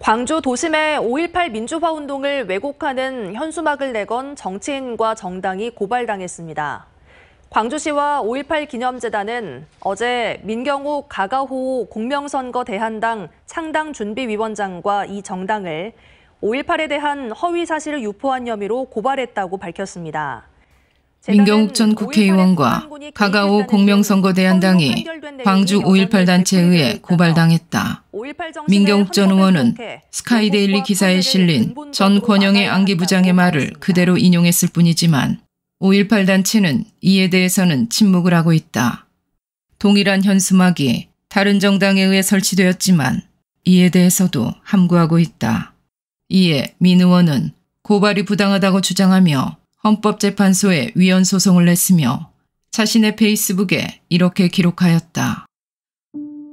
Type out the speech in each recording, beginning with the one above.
광주 도심의 5.18 민주화 운동을 왜곡하는 현수막을 내건 정치인과 정당이 고발당했습니다. 광주시와 5.18 기념재단은 어제 민경욱 가가호 공명선거 대한당 창당준비위원장과 이 정당을 5.18에 대한 허위 사실을 유포한 혐의로 고발했다고 밝혔습니다. 민경욱 전 국회의원과 가가오 공명선거대한당이 광주 5.18 단체에 의해 고발당했다. 민경욱 전 의원은 스카이데일리 기사에 실린 전 권영의 안기부장의 말을 그대로 인용했을 뿐이지만 5.18 단체는 이에 대해서는 침묵을 하고 있다. 동일한 현수막이 다른 정당에 의해 설치되었지만 이에 대해서도 함구하고 있다. 이에 민 의원은 고발이 부당하다고 주장하며 헌법재판소에 위헌 소송을 냈으며 자신의 페이스북에 이렇게 기록하였다.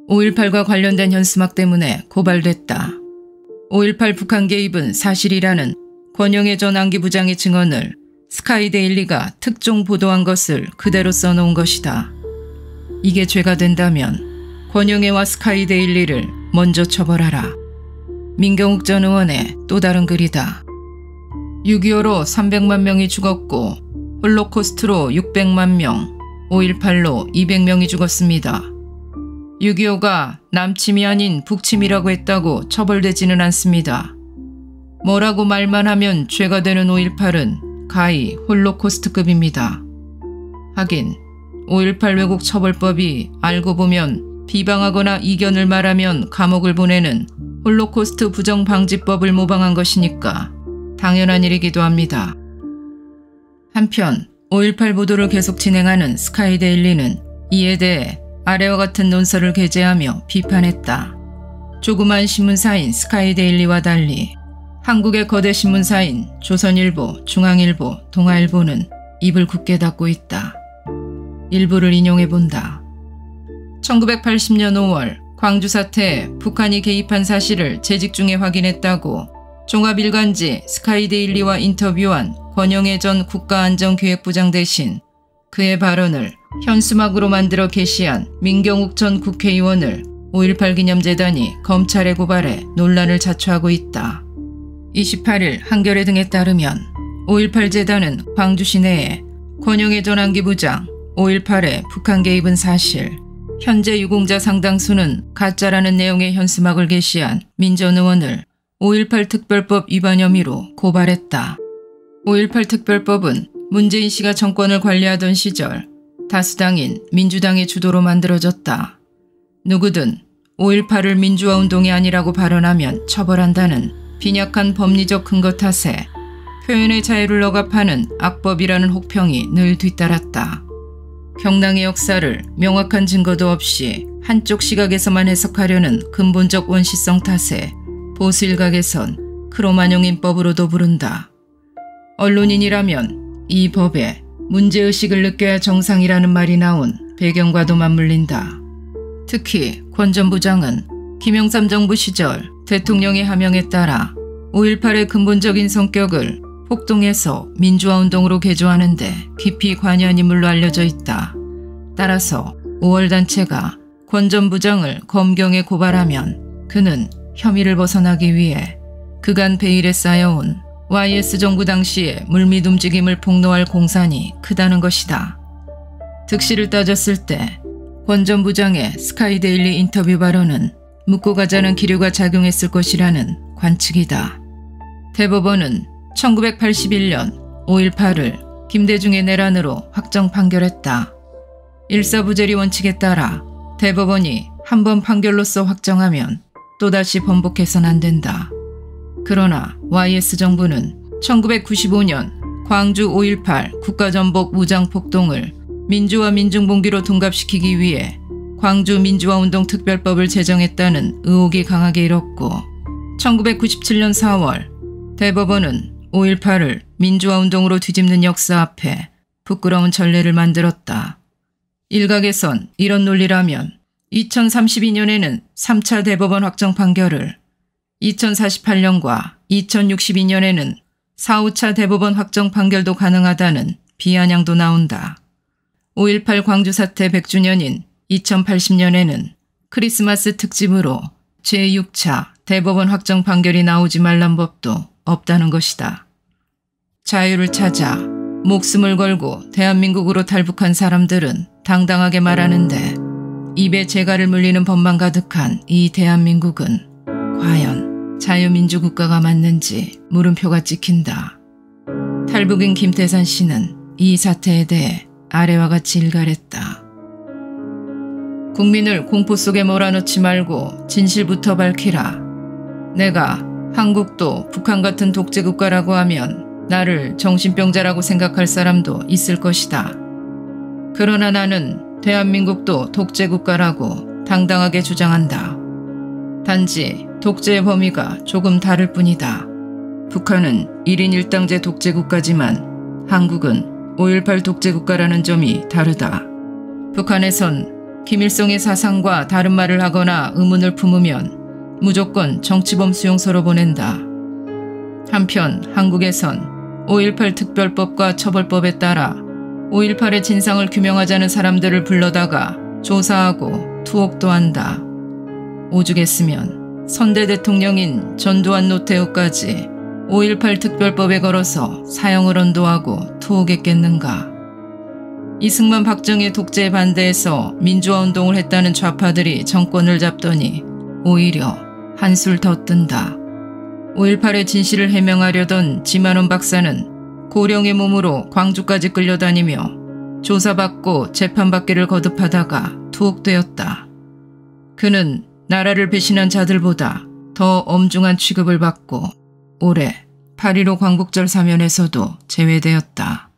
5.18과 관련된 현수막 때문에 고발됐다. 5.18 북한 개입은 사실이라는 권영애 전 안기부장의 증언을 스카이데일리가 특종 보도한 것을 그대로 써놓은 것이다. 이게 죄가 된다면 권영애와 스카이데일리를 먼저 처벌하라. 민경욱 전 의원의 또 다른 글이다. 6.25로 300만 명이 죽었고 홀로코스트로 600만 명, 5.18로 200명이 죽었습니다. 6.25가 남침이 아닌 북침이라고 했다고 처벌되지는 않습니다. 뭐라고 말만 하면 죄가 되는 5.18은 가히 홀로코스트급입니다. 하긴 5.18 왜곡 처벌법이 알고 보면 비방하거나 이견을 말하면 감옥을 보내는 홀로코스트 부정방지법을 모방한 것이니까 당연한 일이기도 합니다. 한편 5.18 보도를 계속 진행하는 스카이데일리는 이에 대해 아래와 같은 논설을 게재하며 비판했다. 조그만 신문사인 스카이데일리와 달리 한국의 거대 신문사인 조선일보, 중앙일보, 동아일보는 입을 굳게 닫고 있다. 일부를 인용해본다. 1980년 5월 광주 사태에 북한이 개입한 사실을 재직 중에 확인했다고 종합일간지 스카이데일리와 인터뷰한 권영애 전 국가안전기획부장 대신 그의 발언을 현수막으로 만들어 게시한 민경욱 전 국회의원을 5.18 기념재단이 검찰에 고발해 논란을 자초하고 있다. 28일 한겨레 등에 따르면 5.18 재단은 광주 시내에 권영애 전 안기부장 5.18에 북한 개입은 사실, 현재 유공자 상당수는 가짜라는 내용의 현수막을 게시한 민 전 의원을 5.18 특별법 위반 혐의로 고발했다. 5.18 특별법은 문재인 씨가 정권을 관리하던 시절 다수당인 민주당의 주도로 만들어졌다. 누구든 5.18을 민주화 운동이 아니라고 발언하면 처벌한다는 빈약한 법리적 근거 탓에 표현의 자유를 억압하는 악법이라는 혹평이 늘 뒤따랐다. 경랑의 역사를 명확한 증거도 없이 한쪽 시각에서만 해석하려는 근본적 원시성 탓에 보수 일각에선 크로마뇽인법으로도 부른다. 언론인이라면 이 법에 문제의식을 느껴야 정상이라는 말이 나온 배경과도 맞물린다. 특히 권 전 부장은 김영삼 정부 시절 대통령의 하명에 따라 5.18의 근본적인 성격을 폭동에서 민주화운동으로 개조하는 데 깊이 관여한 인물로 알려져 있다. 따라서 5월 단체가 권 전 부장을 검경에 고발하면 그는 혐의를 벗어나기 위해 그간 베일에 쌓여온 YS 정부 당시의 물밑 움직임을 폭로할 공산이 크다는 것이다. 득실을 따졌을 때 권 전 부장의 스카이데일리 인터뷰 발언은 묻고 가자는 기류가 작용했을 것이라는 관측이다. 대법원은 1981년 5.18을 김대중의 내란으로 확정 판결했다. 일사부재리 원칙에 따라 대법원이 한 번 판결로서 확정하면 또다시 번복해선 안 된다. 그러나 YS 정부는 1995년 광주 5.18 국가전복 무장폭동을 민주화 민중봉기로 둔갑시키기 위해 광주 민주화운동 특별법을 제정했다는 의혹이 강하게 일었고 1997년 4월 대법원은 5.18을 민주화운동으로 뒤집는 역사 앞에 부끄러운 전례를 만들었다. 일각에선 이런 논리라면 2032년에는 3차 대법원 확정 판결을, 2048년과 2062년에는 4, 5차 대법원 확정 판결도 가능하다는 비아냥도 나온다. 5.18 광주 사태 100주년인 2080년에는 크리스마스 특집으로 제6차 대법원 확정 판결이 나오지 말란 법도 없다는 것이다. 자유를 찾아 목숨을 걸고 대한민국으로 탈북한 사람들은 당당하게 말하는데 입에 재갈을 물리는 법만 가득한 이 대한민국은 과연 자유민주국가가 맞는지 물음표가 찍힌다. 탈북인 김태산 씨는 이 사태에 대해 아래와 같이 일갈했다. 국민을 공포 속에 몰아넣지 말고 진실부터 밝히라. 내가 한국도 북한 같은 독재국가라고 하면 나를 정신병자라고 생각할 사람도 있을 것이다. 그러나 나는 대한민국도 독재국가라고 당당하게 주장한다. 단지 독재의 범위가 조금 다를 뿐이다. 북한은 1인 1당제 독재국가지만 한국은 5.18 독재국가라는 점이 다르다. 북한에선 김일성의 사상과 다른 말을 하거나 의문을 품으면 무조건 정치범 수용소로 보낸다. 한편 한국에선 5.18 특별법과 처벌법에 따라 5.18의 진상을 규명하자는 사람들을 불러다가 조사하고 투옥도 한다. 오죽했으면 선대 대통령인 전두환 노태우까지 5.18 특별법에 걸어서 사형을 언도하고 투옥했겠는가. 이승만 박정희 독재에 반대해서 민주화운동을 했다는 좌파들이 정권을 잡더니 오히려 한술 더 뜬다. 5.18의 진실을 해명하려던 지만원 박사는 고령의 몸으로 광주까지 끌려다니며 조사받고 재판받기를 거듭하다가 투옥되었다. 그는 나라를 배신한 자들보다 더 엄중한 취급을 받고 올해 8.15 광복절 사면에서도 제외되었다.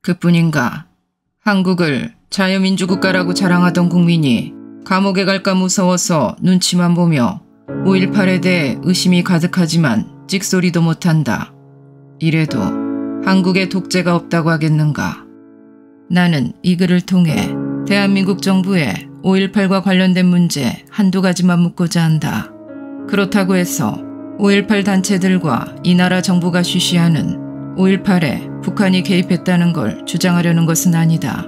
그뿐인가 한국을 자유민주국가라고 자랑하던 국민이 감옥에 갈까 무서워서 눈치만 보며 5.18에 대해 의심이 가득하지만 찍소리도 못한다. 이래도 한국에 독재가 없다고 하겠는가. 나는 이 글을 통해 대한민국 정부에 5.18과 관련된 문제 한두 가지만 묻고자 한다. 그렇다고 해서 5.18 단체들과 이 나라 정부가 쉬쉬하는 5.18에 북한이 개입했다는 걸 주장하려는 것은 아니다.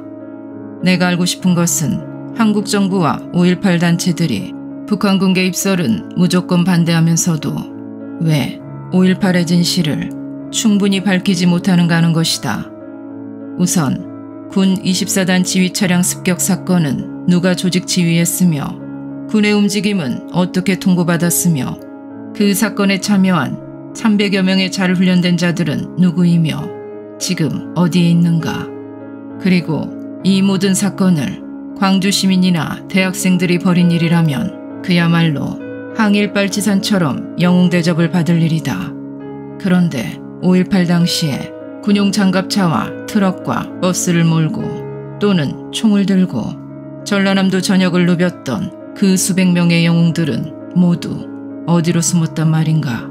내가 알고 싶은 것은 한국 정부와 5.18 단체들이 북한군 개입설은 무조건 반대하면서도 왜 5.18의 진실을 충분히 밝히지 못하는가 하는 것이다. 우선 군 24단 지휘 차량 습격 사건은 누가 조직 지휘했으며 군의 움직임은 어떻게 통보받았으며 그 사건에 참여한 300여 명의 잘 훈련된 자들은 누구이며 지금 어디에 있는가. 그리고 이 모든 사건을 광주 시민이나 대학생들이 벌인 일이라면 그야말로 항일빨치산처럼 영웅대접을 받을 일이다. 그런데 5.18 당시에 군용 장갑차와 트럭과 버스를 몰고 또는 총을 들고 전라남도 전역을 누볐던 그 수백 명의 영웅들은 모두 어디로 숨었단 말인가.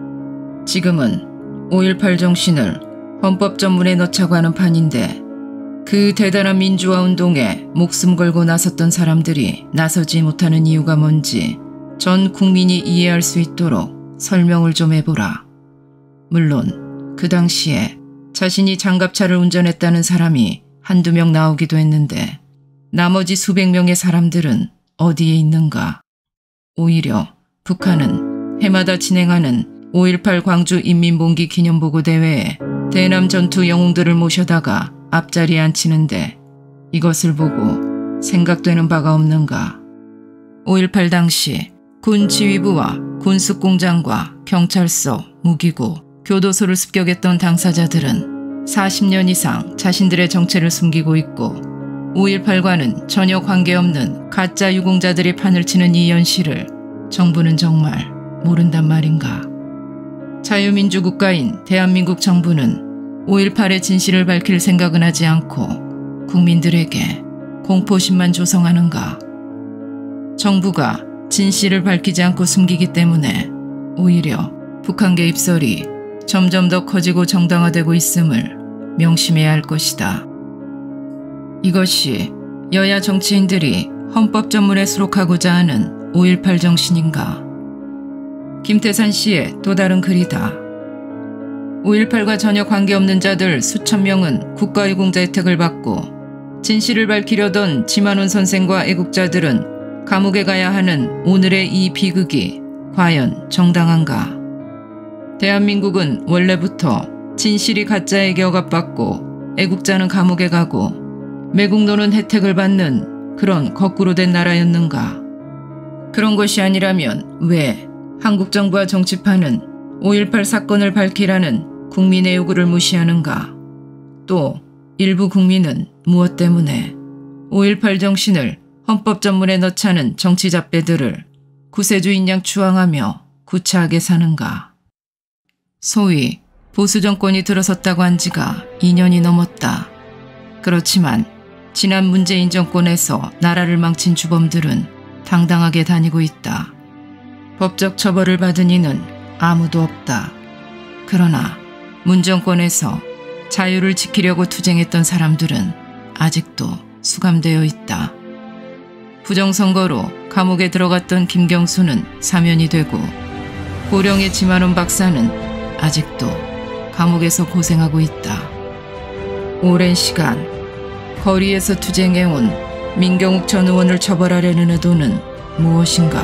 지금은 5.18 정신을 헌법 전문에 넣자고 하는 판인데 그 대단한 민주화 운동에 목숨 걸고 나섰던 사람들이 나서지 못하는 이유가 뭔지 전 국민이 이해할 수 있도록 설명을 좀 해보라. 물론 그 당시에 자신이 장갑차를 운전했다는 사람이 한두 명 나오기도 했는데 나머지 수백 명의 사람들은 어디에 있는가. 오히려 북한은 해마다 진행하는 5.18 광주 인민봉기 기념보고대회에 대남 전투 영웅들을 모셔다가 앞자리에 앉히는데 이것을 보고 생각되는 바가 없는가. 5.18 당시 군 지휘부와 군수공장과 경찰서, 무기고, 교도소를 습격했던 당사자들은 40년 이상 자신들의 정체를 숨기고 있고 5.18과는 전혀 관계없는 가짜 유공자들이 판을 치는 이 현실을 정부는 정말 모른단 말인가. 자유민주국가인 대한민국 정부는 5.18의 진실을 밝힐 생각은 하지 않고 국민들에게 공포심만 조성하는가. 정부가 진실을 밝히지 않고 숨기기 때문에 오히려 북한 개입설이 점점 더 커지고 정당화되고 있음을 명심해야 할 것이다. 이것이 여야 정치인들이 헌법 전문에 수록하고자 하는 5.18 정신인가. 김태산 씨의 또 다른 글이다. 5.18과 전혀 관계없는 자들 수천 명은 국가유공자 혜택을 받고 진실을 밝히려던 지만원 선생과 애국자들은 감옥에 가야 하는 오늘의 이 비극이 과연 정당한가? 대한민국은 원래부터 진실이 가짜에게 억압받고 애국자는 감옥에 가고 매국노는 혜택을 받는 그런 거꾸로 된 나라였는가? 그런 것이 아니라면 왜 한국 정부와 정치파는 5.18 사건을 밝히라는 국민의 요구를 무시하는가? 또 일부 국민은 무엇 때문에 5.18 정신을 헌법 전문에 넣자는 정치 잡배들을 구세주인 양 추앙하며 구차하게 사는가? 소위 보수 정권이 들어섰다고 한 지가 2년이 넘었다. 그렇지만 지난 문재인 정권에서 나라를 망친 주범들은 당당하게 다니고 있다. 법적 처벌을 받은 이는 아무도 없다. 그러나 문 정권에서 자유를 지키려고 투쟁했던 사람들은 아직도 수감되어 있다. 부정선거로 감옥에 들어갔던 김경수는 사면이 되고 고령의 지만원 박사는 아직도 감옥에서 고생하고 있다. 오랜 시간 거리에서 투쟁해온 민경욱 전 의원을 처벌하려는 의도는 무엇인가?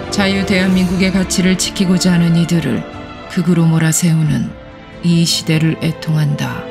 자유 대한민국의 가치를 지키고자 하는 이들을 극으로 몰아세우는 이 시대를 애통한다.